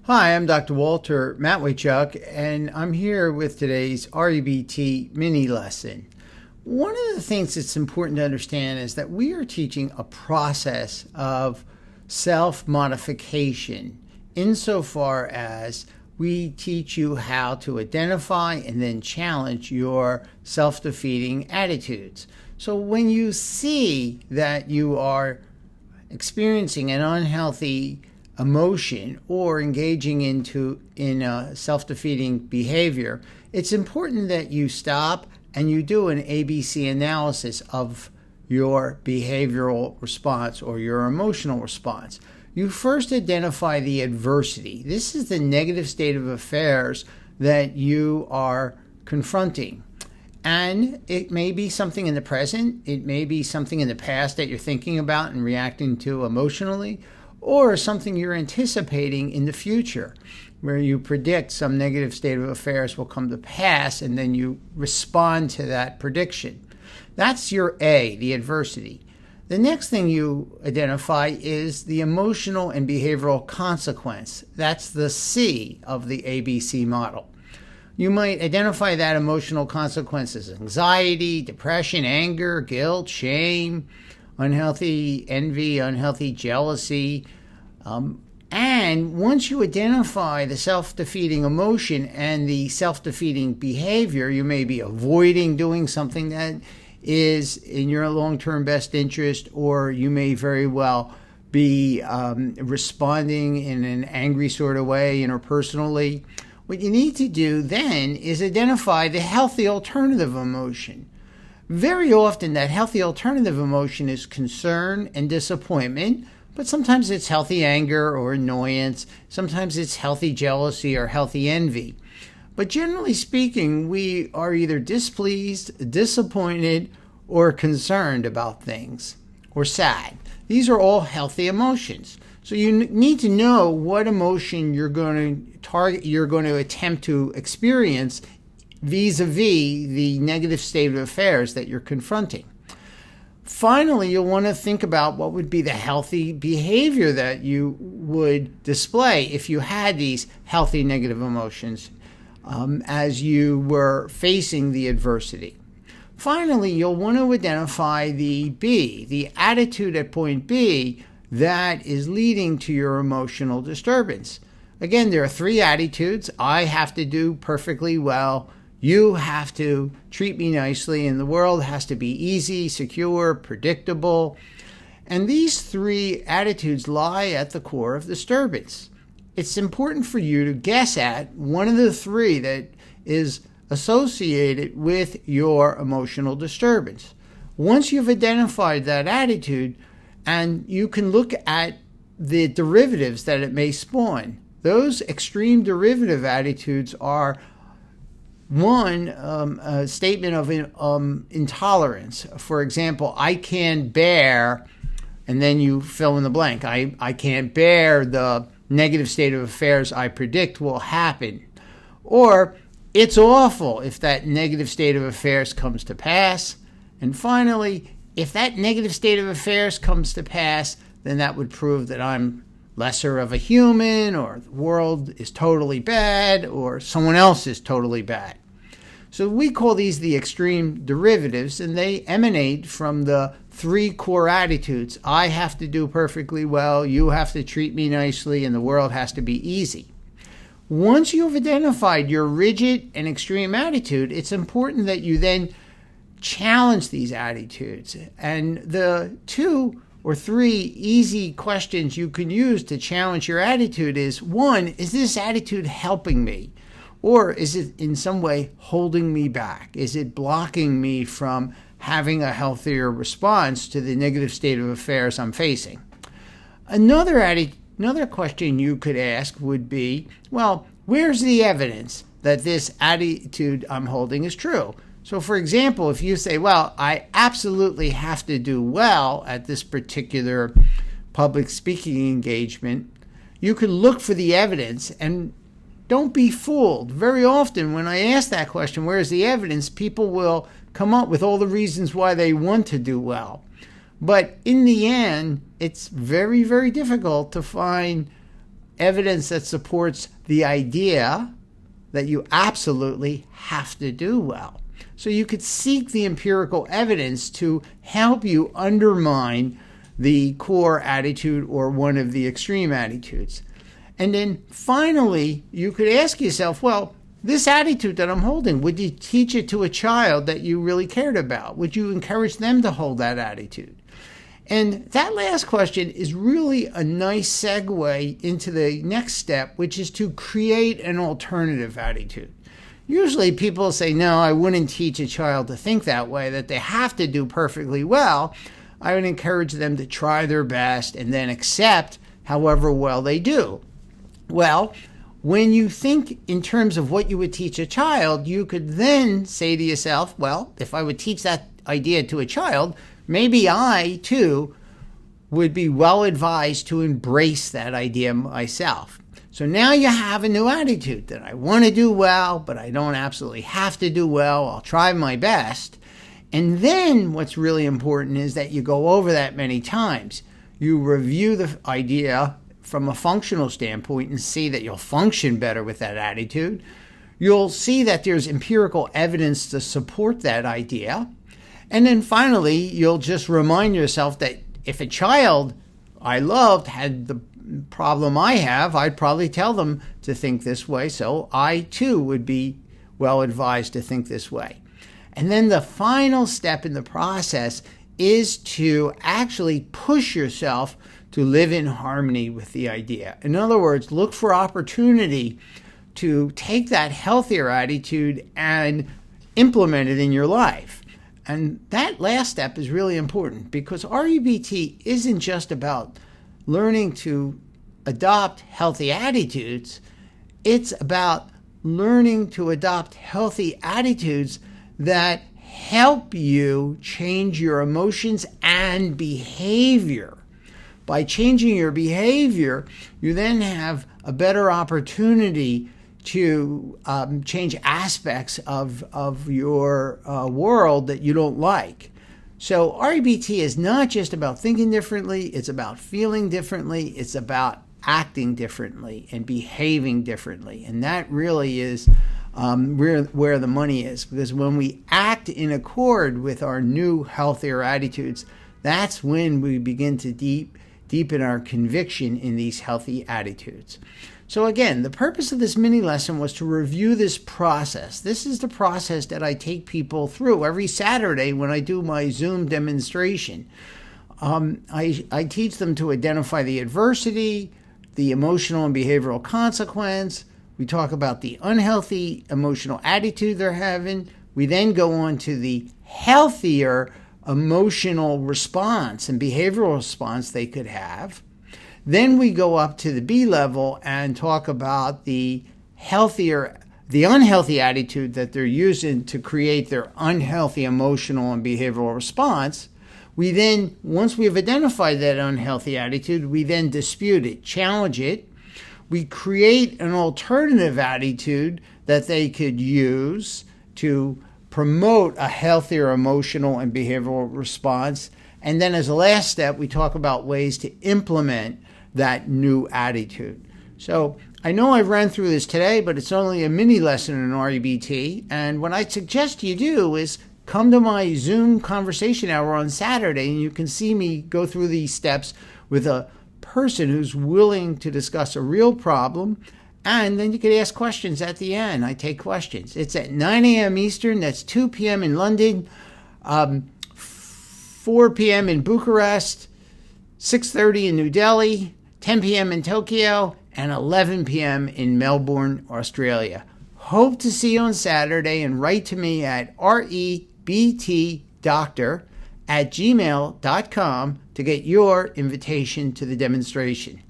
Hi, I'm Dr. Walter Matwaychuk, and I'm here with today's REBT mini lesson. One of the things that's important to understand is that we are teaching a process of self-modification insofar as we teach you how to identify and then challenge your self-defeating attitudes. So when you see that you are experiencing an unhealthy emotion or engaging in a self-defeating behavior, it's important that you stop and you do an ABC analysis of your behavioral response or your emotional response. You first identify the adversity. This is the negative state of affairs that you are confronting. And it may be something in the present, it may be something in the past that you're thinking about and reacting to emotionally, or something you're anticipating in the future, where you predict some negative state of affairs will come to pass, and then you respond to that prediction. That's your A, the adversity. The next thing you identify is the emotional and behavioral consequence. That's the C of the ABC model. You might identify that emotional consequences: anxiety, depression, anger, guilt, shame, unhealthy envy, unhealthy jealousy. And once you identify the self-defeating emotion and the self-defeating behavior, you may be avoiding doing something that is in your long-term best interest, or you may very well be responding in an angry sort of way interpersonally. What you need to do then is identify the healthy alternative emotion. Very often that healthy alternative emotion is concern and disappointment, but sometimes it's healthy anger or annoyance. Sometimes it's healthy jealousy or healthy envy. But generally speaking, we are either displeased, disappointed, or concerned about things, or sad. These are all healthy emotions. So you need to know what emotion you're going to target, you're going to attempt to experience vis-a-vis the negative state of affairs that you're confronting. Finally, you'll want to think about what would be the healthy behavior that you would display if you had these healthy negative emotions as you were facing the adversity. Finally, you'll want to identify the B, the attitude at point B that is leading to your emotional disturbance. Again, there are three attitudes. I have to do perfectly well. You have to treat me nicely, and the world has to be easy, secure, predictable. And these three attitudes lie at the core of disturbance. It's important for you to guess at one of the three that is associated with your emotional disturbance. Once you've identified that attitude, and you can look at the derivatives that it may spawn. Those extreme derivative attitudes are one, a statement of intolerance. For example, I can't bear, and then you fill in the blank. I can't bear the negative state of affairs I predict will happen. Or, it's awful if that negative state of affairs comes to pass. And finally, if that negative state of affairs comes to pass, then that would prove that I'm lesser of a human, or the world is totally bad, or someone else is totally bad. So we call these the extreme derivatives, and they emanate from the three core attitudes. I have to do perfectly well, you have to treat me nicely, and the world has to be easy. Once you've identified your rigid and extreme attitude, it's important that you then challenge these attitudes. And the 2 or 3 easy questions you can use to challenge your attitude is, 1, is this attitude helping me? Or is it in some way holding me back? Is it blocking me from having a healthier response to the negative state of affairs I'm facing? Another question you could ask would be, well, where's the evidence that this attitude I'm holding is true? So for example, if you say, well, I absolutely have to do well at this particular public speaking engagement, you could look for the evidence, and don't be fooled. Very often when I ask that question, where's the evidence, people will come up with all the reasons why they want to do well. But in the end, it's very, very difficult to find evidence that supports the idea that you absolutely have to do well. So you could seek the empirical evidence to help you undermine the core attitude or one of the extreme attitudes. And then finally, you could ask yourself, well, this attitude that I'm holding, would you teach it to a child that you really cared about? Would you encourage them to hold that attitude? And that last question is really a nice segue into the next step, which is to create an alternative attitude. Usually people say, no, I wouldn't teach a child to think that way, that they have to do perfectly well. I would encourage them to try their best and then accept however well they do. Well, when you think in terms of what you would teach a child, you could then say to yourself, well, if I would teach that idea to a child, maybe I, too, would be well advised to embrace that idea myself. So now you have a new attitude that I want to do well, but I don't absolutely have to do well. I'll try my best. And then what's really important is that you go over that many times. You review the idea from a functional standpoint and see that you'll function better with that attitude. You'll see that there's empirical evidence to support that idea. And then finally, you'll just remind yourself that if a child I loved had the problem I have, I'd probably tell them to think this way. So I, too, would be well advised to think this way. And then the final step in the process is to actually push yourself to live in harmony with the idea. In other words, look for opportunity to take that healthier attitude and implement it in your life. And that last step is really important because REBT isn't just about learning to adopt healthy attitudes. It's about learning to adopt healthy attitudes that help you change your emotions and behavior. By changing your behavior, you then have a better opportunity to change aspects of your world that you don't like. So REBT is not just about thinking differently, it's about feeling differently, it's about acting differently and behaving differently. And that really is where the money is, because when we act in accord with our new, healthier attitudes, that's when we begin to deepen our conviction in these healthy attitudes. So again, the purpose of this mini lesson was to review this process. This is the process that I take people through every Saturday when I do my Zoom demonstration. I teach them to identify the adversity, the emotional and behavioral consequence. We talk about the unhealthy emotional attitude they're having. We then go on to the healthier emotional response and behavioral response they could have. Then we go up to the B level and talk about the unhealthy attitude that they're using to create their unhealthy emotional and behavioral response. We then, once we've identified that unhealthy attitude, we then dispute it, challenge it. We create an alternative attitude that they could use to promote a healthier emotional and behavioral response. And then as a last step, we talk about ways to implement that new attitude. So I know I ran through this today, but it's only a mini lesson in REBT. And what I suggest you do is come to my Zoom conversation hour on Saturday, and you can see me go through these steps with a person who's willing to discuss a real problem. And then you can ask questions at the end. I take questions. It's at 9 a.m. Eastern. That's 2 p.m. in London, 4 p.m. in Bucharest, 6:30 in New Delhi, 10 p.m. in Tokyo, and 11 p.m. in Melbourne, Australia. Hope to see you on Saturday, and write to me at rebtdoctor@gmail.com to get your invitation to the demonstration.